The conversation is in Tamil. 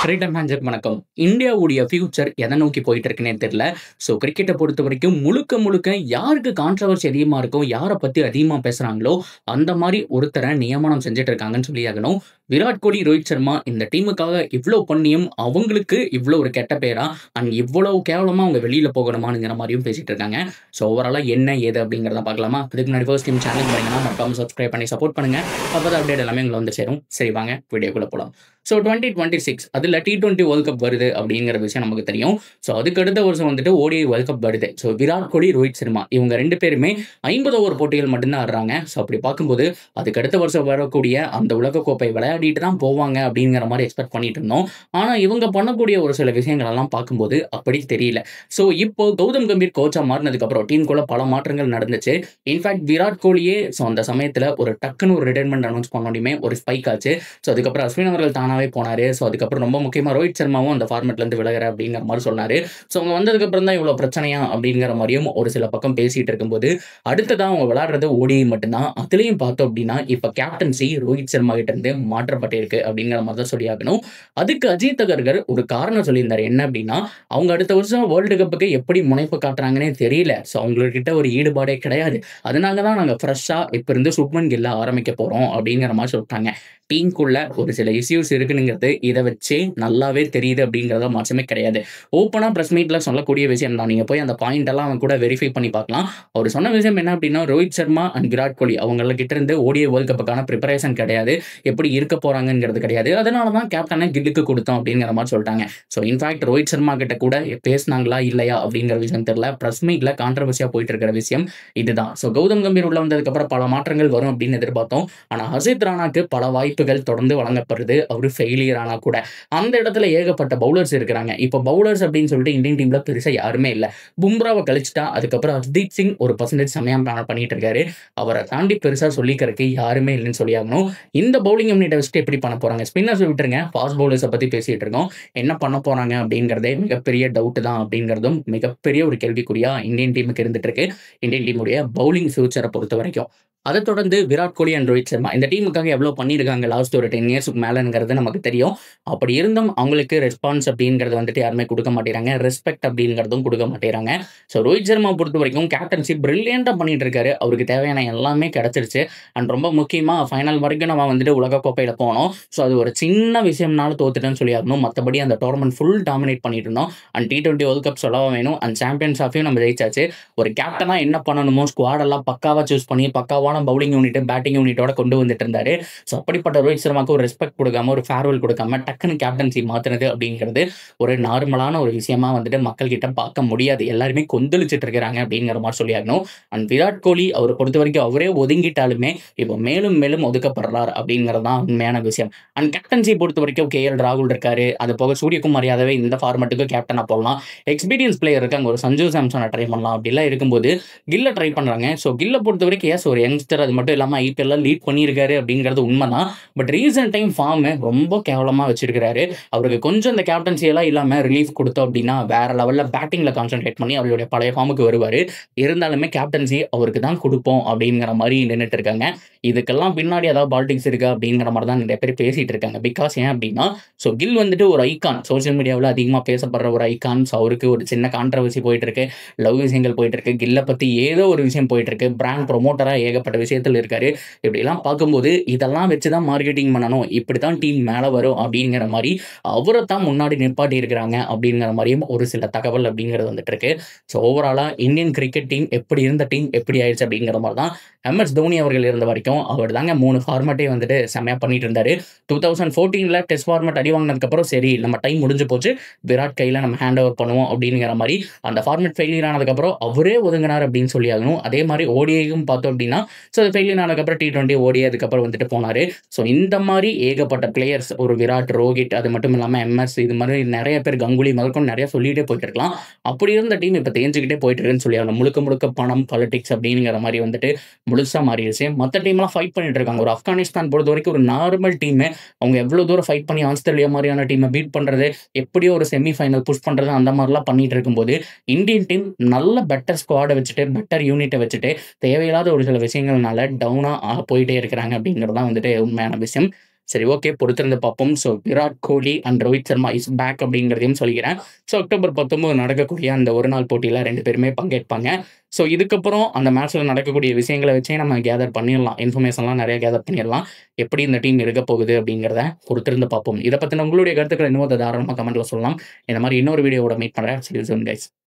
கிரிக்கெட் மேட்சுக்கு வணக்கம். இந்தியாவுடைய ஃபியூச்சர் எதை நோக்கி போயிட்டு இருக்குன்னே தெரியல. ஸோ கிரிக்கெட்டை பொறுத்தவரைக்கும் முழுக்க முழுக்க யாருக்கு கான்ட்ரோவர்சி அதிகமா இருக்கோ, யார பத்தி அதிகமா பேசுறாங்களோ, அந்த மாரி ஒருத்தர நியமனம் செஞ்சுட்டு இருக்காங்கன்னு சொல்லியாகணும். விராட் கோலி, ரோஹித் சர்மா இந்த டீமுக்காக இவ்ளோ பண்ணியும், அவங்களுக்கு இவ்ளோ ஒரு கெட்ட பேரா, அண்ட் இவ்வளவு கேவலமா அவங்க வெளியில போகணுமாங்கிற மாரியும் பேசிட்டு இருக்காங்க. ஸோ ஓவராலா என்ன ஏது அப்படிங்கிறத பார்க்கலாமா? அதுக்கு முன்னாடி ஃபர்ஸ்ட் டைம் சேனலுக்கு வரீங்கன்னா மறக்காம சப்ஸ்கிரைப் பண்ணி சப்போர்ட் பண்ணுங்க. அப்பதான் அப்டேட் எல்லாமே உங்களை வந்து சேரும். சரி வாங்க வீடியோக்குள்ள போலாம். ஸோ 2026 அதில் T20 வேர்ல்ட் கப் வருது அப்படிங்கிற விஷயம் நமக்கு தெரியும். ஸோ அதுக்கு அடுத்த வருஷம் வந்துட்டு ODI வேர்ல்ட் கப் வருது. ஸோ விராட் கோலி, ரோஹித் சர்மா இவங்க 2 பேருமே 50 ஓவர் போட்டிகள் மட்டும்தான் ஆடுறாங்க. ஸோ அப்படி பார்க்கும்போது அதுக்கு அடுத்த வருஷம் வரக்கூடிய அந்த உலகக்கோப்பை விளையாடிட்டு தான் போவாங்க அப்படிங்கிற மாதிரி எக்ஸ்பெக்ட் பண்ணிட்டு இருந்தோம். ஆனால் இவங்க பண்ணக்கூடிய ஒரு சில விஷயங்கள் எல்லாம் பார்க்கும்போது அப்படி தெரியல. ஸோ இப்போ கௌதம் கம்பீர் கோச்சா மாறினதுக்கப்புறம் டீமுக்குள்ள பல மாற்றங்கள் நடந்துச்சு. இன்ஃபேக்ட் விராட் கோலியே ஸோ அந்த சமயத்தில் ஒரு டக்குன்னு ஒரு ரிட்டைர்மெண்ட் அனௌன்ஸ் பண்ணோடையுமே ஒரு ஸ்பைக் ஆச்சு. ஸோ அதுக்கப்புறம் அஸ்வின் அவர்கள் தானாகவே போனார். ஸோ அதுக்கப்புறம் ரொம்ப முக்கியமாக ரோஹித் சர்மாவும் அந்த ஃபார்மெட்லேருந்து விலகிற அப்படிங்கிற மாதிரி சொன்னார். ஸோ அவங்க வந்ததுக்கப்புறம் தான் இவ்வளோ பிரச்சனையா அப்படிங்கிற மாதிரியும் ஒரு சில பக்கம் பேசிகிட்டு இருக்கும்போது, அடுத்ததான் அவங்க விளையாடுறது ODI மட்டும்தான். அதுலேயும் பார்த்தோம் அப்படின்னா இப்போ கேப்டன்சி ரோஹித் சர்மா கிட்ட இருந்து மாற்றப்பட்டிருக்கு அப்படிங்கிற மாதிரி தான் சொல்லியாகணும். அதுக்கு அஜித் அகர்கர் ஒரு காரணம் சொல்லியிருந்தார். என்ன அப்படின்னா, அவங்க அடுத்த வருஷம் வேர்ல்டு கப்புக்கு எப்படி முனைப்பு காட்டுறாங்கன்னே தெரியல. ஸோ அவங்கக்கிட்ட ஒரு ஈடுபாடே கிடையாது. அதனால தான் நாங்கள் ஃப்ரெஷ்ஷாக இப்போ இருந்து சுப்மன் கில்ல ஆரம்பிக்க போகிறோம் அப்படிங்கிற மாதிரி சொல்லிட்டாங்க. டீமுக்குள்ள ஒரு சில இஷ்யூஸ் இருக்குங்கிறது இதை வச்சு நல்லாவே தெரியுது அப்படிங்கிறத மாற்றமே கிடையாது. ஓப்பனாக ப்ரெஸ் மீட்டில் சொல்லக்கூடிய விஷயம் தான். நீங்கள் போய் அந்த பாயிண்ட் எல்லாம் அவன் கூட வெரிஃபை பண்ணி பார்க்கலாம். அவர் சொன்ன விஷயம் என்ன அப்படின்னா, ரோஹித் சர்மா அண்ட் விராட் கோலி அவங்ககிட்ட இருந்து ODI வேர்ல்ட் கப்புக்கான ப்ரிப்பரேஷன் கிடையாது, எப்படி இருக்க போறாங்கிறது கிடையாது. அதனால தான் கேப்டனை கில்லுக்கு கொடுத்தோம் அப்படிங்கிற மாதிரி சொல்லிட்டாங்க. ஸோ இன்ஃபேக்ட் ரோஹித் சர்மா கிட்ட கூட பேசினாங்களா இல்லையா அப்படிங்கிற விஷயம் தெரியல. ப்ரெஸ் மீட்ல கான்ட்ரவர்சியா போயிட்டு இருக்கிற விஷயம் இதுதான். ஸோ கௌதம் கம்பீர் உள்ள வந்ததுக்கப்புறம் பல மாற்றங்கள் வரும் அப்படின்னு எதிர்பார்த்தோம். ஆனால் ஹர்ஷித் ராணாக்கு பல வாய்ப்புகள் தொடர்ந்து வழங்கப்படுது. அவர் ஃபெயிலியர் ஆனா கூட அந்த இடத்துல ஏகப்பட்ட பவுலர்ஸ் இருக்கிறாங்க. இப்போ பவுலர்ஸ் அப்படின்னு சொல்லிட்டு இந்தியன் டீம்ல பெருசா யாருமே இல்லை. பும்ராவை கழிச்சுட்டா அதுக்கப்புறம் ஹர்தீப் சிங் ஒரு பர்சன்டேஜ் செமையா பண்ணிட்டு இருக்காரு. அவரை தாண்டி பெருசா சொல்லிக்கிறதுக்கு யாருமே இல்லைன்னு சொல்லி ஆகணும். இந்த பவுலிங் யூனிட்டை வச்சுட்டு எப்படி பண்ண போறாங்க? ஸ்பின்னர்ஸ் விட்டுருங்க, ஃபாஸ்ட் பவுலர்ஸை பத்தி பேசிட்டு இருக்கோம். என்ன பண்ண போறாங்க அப்படிங்கிறதே மிகப்பெரிய டவுட் தான் அப்படிங்கிறதும் மிகப்பெரிய ஒரு கேள்விக்குறியா இந்தியன் டீமுக்கு இருந்துட்டு இருக்கு. இந்தியன் டீமுடைய பவுலிங் ஃபியூச்சரை பொறுத்த வரைக்கும். அதை தொடர்ந்து விராட் கோலி அண்ட் ரோஹித் சர்மா இந்த டீமுக்காக எவ்வளோ பண்ணியிருக்காங்க லாஸ்ட் ஒரு 10 இயர்ஸ்க்கு மேலேங்கிறது நமக்கு தெரியும். அப்படி இருந்தும் அவங்களுக்கு ரெஸ்பான்ஸ் அப்படிங்கிறது வந்துட்டு யாருமே கொடுக்க மாட்டேறாங்க. ரெஸ்பெக்ட் அப்படிங்கிறதும் கொடுக்க மாட்டேறாங்க. ஸோ ரோஹித் சர்மா பொறுத்த வரைக்கும் கேப்டன்சி பிரில்லியண்டாக பண்ணிட்டு இருக்காரு. அவருக்கு தேவையான எல்லாமே கிடைச்சிருச்சு. அண்ட் ரொம்ப முக்கியமாக ஃபைனல் வரைக்கும் நம்ம வந்துட்டு உலகக்கோப்பையில் போனோம். ஸோ அது ஒரு சின்ன விஷயம்னாலும் தோத்துட்டேன்னு சொல்லி ஆகணும். மற்றபடி அந்த டோர்னமெண்ட் ஃபுல் டாமினேட் பண்ணிட்டு இருந்தோம். அண்ட் T20 வேர்ல்ட் கப் சொல்லவா வேணும். அண்ட் சாம்பியன்ஸ் ஆஃபையும் நம்ம ஜெயிச்சாச்சு. ஒரு கேப்டனா என்ன பண்ணணுமோ ஸ்குவாடெல்லாம் பக்காவாக சூஸ் பண்ணி பக்காவான பவுலிங் யூனிட், பேட்டிங் யூனிட்டோட கொண்டு வந்துட்டு இருந்தாரு. ஸோ அப்படிப்பட்ட ரோஹித் சர்மாக்கு ஒரு ரெஸ்பெக்ட் கொடுக்காம, ஒரு ஃபேர்வெல் கொடுக்காம டக்குன்னு கேப்டன்சி மாத்துறது அப்படிங்கிறது ஒரு நார்மலான ஒரு விஷயமா வந்துட்டு மக்கள் கிட்ட பார்க்க முடியாது. எல்லாருமே கொந்தளிச்சிட்டு இருக்கிறாங்க அப்படிங்கிற மாதிரி சொல்லியாகணும். அண்ட் விராட் கோலி அவரை பொறுத்த வரைக்கும் அவரே ஒதுங்கிட்டாலுமே இப்போ மேலும் மேலும் ஒதுக்கப்படுறார் அப்படிங்கிறது தான் உண்மையான விஷயம். அண்ட் கேப்டன்சி பொறுத்த வரைக்கும் KL ராகுல் இருக்காரு. அது போக சூரியகுமார் யாதவே இந்த ஃபார்மேட்டுக்கு கேப்டனா போடலாம். எக்ஸ்பீரியன்ஸ் பிளேயர் இருக்காங்க, ஒரு சஞ்சு சாம்சனை ட்ரை பண்ணலாம். அப்படிலாம் இருக்கும்போது கில்ல ட்ரை பண்றாங்க. ஸோ கில்ல பொறுத்த வரைக்கும் ஒரு யங்ஸ்டர், அது மட்டும் இல்லாமல் IPL லீட் பண்ணியிருக்காரு அப்படிங்கிறது உண்மைதான். பட் ரீசெண்ட் டைம் ஃபார்ம் ரொம்ப கேவலமாக வச்சிருக்கிறாரு. அவருக்கு கொஞ்சம் இந்த கேப்டன்சி எல்லாம் இல்லாமல் ரிலீஃப் கொடுத்தோம் அப்படின்னா வேற லெவலில் பேட்டிங்கில் கான்சென்ட்ரேட் பண்ணி அவருடைய பழைய ஃபார்முக்கு வருவார். இருந்தாலுமே கேப்டன்சி அவருக்கு தான் கொடுப்போம் அப்படிங்கிற மாதிரி நின்றுட்டு இருக்காங்க. இதுக்கெல்லாம் பின்னாடி ஏதாவது பாலிடிக்ஸ் இருக்கா அப்படிங்கிற மாதிரி தான் நிறைய பேர் பேசிட்டு இருக்காங்க. பிகாஸ் ஏன் அப்படின்னா, ஸோ கில் வந்துட்டு ஒரு ஐகான், சோசியல் மீடியாவில் அதிகமாக பேசப்படுற ஒரு ஐகான். ஸோ அவருக்கு ஒரு சின்ன கான்ட்ரவர்சி போயிட்டு இருக்கு, லவ் விஷயங்கள் போயிட்டு இருக்கு, கில்லை பற்றி ஏதோ ஒரு விஷயம் போயிட்டு இருக்கு, பிராண்ட் ப்ரொமோட்டராக ஏகப்பட்ட விஷயத்தில் இருக்காரு. இப்படிலாம் பார்க்கும்போது இதெல்லாம் வச்சு தான் மார்க்கெட்டிங் பண்ணணும், இப்படி தான் டீம் மேலே வரும் அப்படிங்கிற மாதிரி அவரை தான் முன்னாடி நிப்பாட்டி இருக்கிறாங்க அப்படிங்கிற மாதிரியும் ஒரு சில தகவல் அப்படிங்கிறது வந்துட்டு இருக்கு. ஸோ ஓவராலாக இந்தியன் கிரிக்கெட் டீம் எப்படி இருந்த டீம் எப்படி ஆயிடுச்சு அப்படிங்கிற மாதிரி தான். MS தோனி அவர்கள் இருந்த வரைக்கும் அவர் தாங்க 3 ஃபார்மேட்டே வந்துட்டு செம்மையாக பண்ணிட்டு இருந்தாரு. 2014 டெஸ்ட் ஃபார்மேட் அடி வாங்கினதுக்கப்புறம் சரி நம்ம டைம் முடிஞ்சு போச்சு, விராட் கையில் நம்ம ஹேண்ட் ஓவர் பண்ணுவோம் அப்படிங்கிற மாதிரி அந்த ஃபார்மேட் ஃபெயிலியர் ஆனதுக்கப்புறம் அவரே ஒதுங்கினார் அப்படின்னு சொல்லி ஆகணும். அதே மாதிரி ODIயும் பார்த்தோம் அப்படின்னா, ஸோ அது ஃபெயிலியர் ஆனதுக்கப்புறம் T20 ODI அதுக்கப்புறம் வந்துட்டு போனார். ஸோ இந்த மாதிரி ஏகப்பட்ட பிளேயர்ஸ், ஒரு விராட், ரோஹித், அது மட்டும் இல்லாமல் MS, இது மாதிரி நிறைய பேர், கங்குலி முதற்கொண்டு நிறைய சொல்லிகிட்டே போயிட்டு இருக்கலாம். அப்படி இருந்த டீம் இப்போ தேஞ்சிக்கிட்டே போயிட்டு இருக்குன்னு சொல்லி ஆகணும். முழுக்க முழுக்க பணம், பாலிடிக்ஸ் அப்படிங்கிற மாதிரி வந்துட்டு முழுசாக மாறிடுச்சு. மற்ற டீம்லாம் ஃபைட் பண்ணிட்டு இருக்காங்க. ஒரு ஆப்கானிஸ்தான் பொறுத்த வரைக்கும் ஒரு நார்மல் டீமு, அவங்க எவ்வளோ தூரம் ஃபைட் பண்ணி ஆஸ்திரேலியா மாதிரியான டீமை பீட் பண்ணுறது, எப்படியோ ஒரு செமிஃபைனல் புஷ் பண்ணுறது, அந்த மாதிரிலாம் பண்ணிட்டு இருக்கும்போது இந்தியன் டீம் நல்ல பெட்டர் ஸ்குவாடை வச்சுட்டு, பெட்டர் யூனிட்டை வச்சுட்டு தேவையில்லாத ஒரு சில விஷயங்கள்னால டவுனாக போயிட்டே இருக்கிறாங்க அப்படிங்கிறது தான் வந்துட்டு உண்மையான விஷயம். சரி, ஓகே, பொறுத்திருந்து பார்ப்போம். So Virat Kohli and Rohit Sharma is back அப்படிங்கிறதையும் சொல்லிக்கிறேன். ஸோ அக்டோபர் 19 நடக்கக்கூடிய அந்த ஒரு நாள் போட்டியில 2 பேருமே பங்கேற்பாங்க. ஸோ இதுக்கப்புறம் அந்த மேட்ச்ல நடக்கக்கூடிய விஷயங்கள வச்சே நம்ம கேதர் பண்ணிடலாம். இன்ஃபர்மேஷன்லாம் நெறைய கேதர் பண்ணிடலாம். எப்படி இந்த டீம் இருக்கப் போகுது அப்படிங்கிறத பொறுத்திருந்து பார்ப்போம். இத பத்தின உங்களுடைய கருத்துக்கள இன்னும் தாராளமா கமெண்ட்ல சொல்லலாம். இந்த மாரி இன்னொரு வீடியோவோட மீட் பண்றேன். See you soon guys.